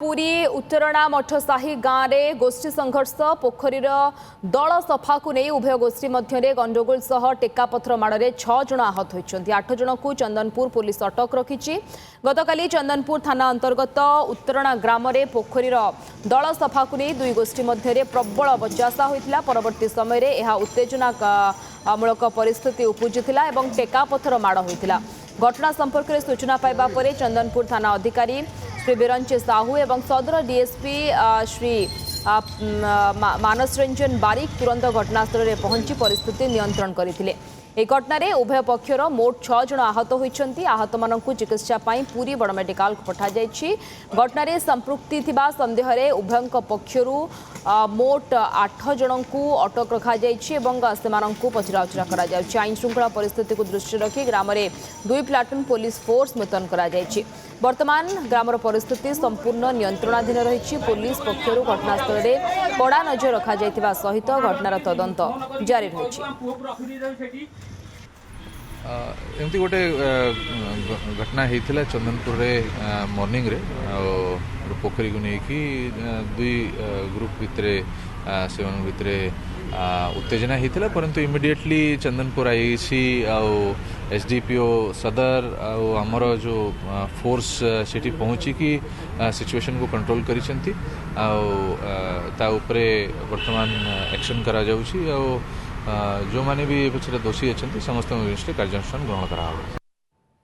पुरी उत्तरणा मठसाही गाँव में गोष्ठी संघर्ष पोखरी दल सफा को नहीं उभय गोष्ठी मध्य गंडगोल सह टेकापथर माड़े 6 जन आहत होती 8 जन को चंदनपुर पुलिस अटक रखी गतकाली चंदनपुर थाना अंतर्गत उत्तरणा ग्राम में पोखरी दल सफा को नहीं दुई गोष्ठी मध्य प्रबल बचासा होता परवर्ती समय यह उत्तेजनामूलक परिस्थिति उपजुला और टेकापथर माड़ होता घटना संपर्क में सूचना पाइबा परे चंदनपुर थाना अधिकारी श्री बिरंची साहू एवं सदर डीएसपी श्री मानस रंजन बारिक तुरंत घटनास्थल में पहुंची परिस्थिति नियंत्रण करथिले। ए घटना उभय पक्षर मोट 6 जन आहत होती आहत मानक चिकित्सा पुरी बड़ मेडिकल को पठा जाइछि। घटना संपृक्ति थिबा संदेह रे उभय पक्षर मोट 8 जन को अटक रखा जाइछि पचराउचरा करा जाउछि। आईन श्रृंखला परिस्थिति को दृष्टि रखी ग्राम में 2 प्लाटून पुलिस फोर्स मुतयन करा जाइछि। वर्तमान ग्रामर परिस्थिति संपूर्ण नियंत्रणाधीन रही पुलिस पक्षर घटनास्थल में कड़ा नजर रखा जाइतिबा सहित घटनार तदंत जारी रही। एमती गोटे घटना होता चंदनपुर रे मॉर्निंग रे पोखरी को लेकिन दुई ग्रुप भितर से भितर उत्तेजना होता परंतु इमिडिएटली चंदनपुर आईसी एसडीपीओ सदर आमर जो फोर्स सेठी पहुँची कि सिचुएशन को कंट्रोल करिसेंती वर्तमान एक्शन करा जाउछि जो माने भी पछरे दोषी अच्छा समस्त कार्यानुष्ठान ग्रहण करा।